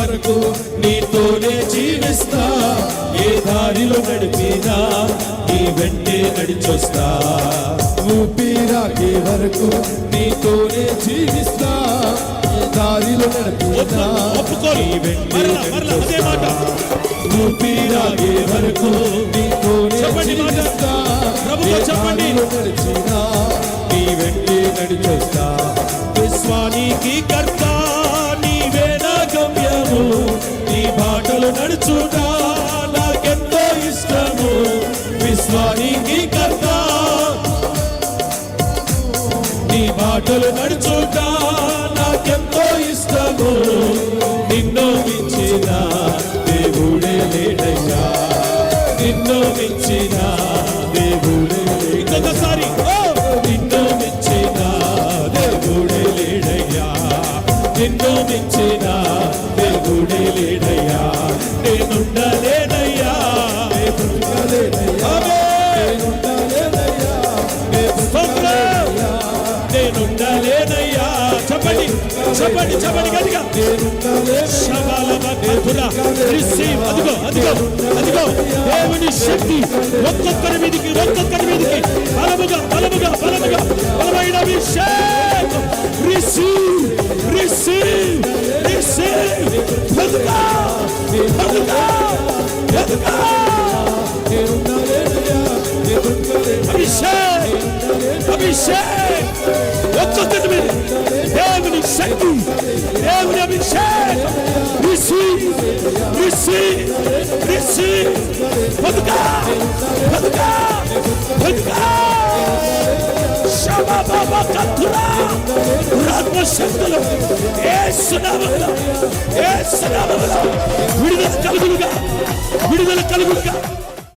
వరకు నీతోనే జీవిస్తా, ఏ దారిలో నడిపినా నీ వెంటే నడిచొస్తా. ఊపిరాగే వరకు నీతోనే జీవిస్తా, ఏ దారిలో నడిపినా నీ వెంటే నడిచొస్తా. ఊపిరాగే వరకు నీతోనే జీవిస్తా, ఏ దారిలో నడిచినా నీ వెంటే నడిచొస్తా. విశ్వానికి కర్త నీవే నా గమ్యము, నీ బాటలు నడుచుట నాకెంతో ఇష్టము. విశ్వానికి కర్త నీ బాటలు నడుచుట నాకెంతో ఇష్టము. నిన్ను మించిన దేవుడే లేడయ్యా, నిన్ను మించిన దేవుడే. ఇంకొకసారి నిన్ను మించిన దేవుడే లేడయ్యా, నిన్ను మించిన దేవుడే లేడయ్యా. నేనుండలేనయ్యా, నేనుండలేనయ్యా, నేనుండలేనయ్యా. చెప్పండి చెప్పండి చెప్పండి గట్టిగా. రిసీవ్. అదిగో అదిగో అదిగో దేవుని శక్తి ఒక్కొక్కరి మీదికి ఒక్కొక్కరి మీదికి బలముగా బలముగా బలముగా బలమైన అభిషేకం. Receive receive receive. ఎదుగా ఎదుగా ఎదుగా అభిషేక్ అభిషేక్ ఒక్కొక్కరి మీద దేవుని శక్తి దేవుని అభిషేకం. Receive receive receive. ఎదుగా ఎదుగా ఎదుగా ఆత్మశక్తులు యేసునామములో యేసునామములో విడుదల కలుగునుగా విడుదల కలుగునుగా.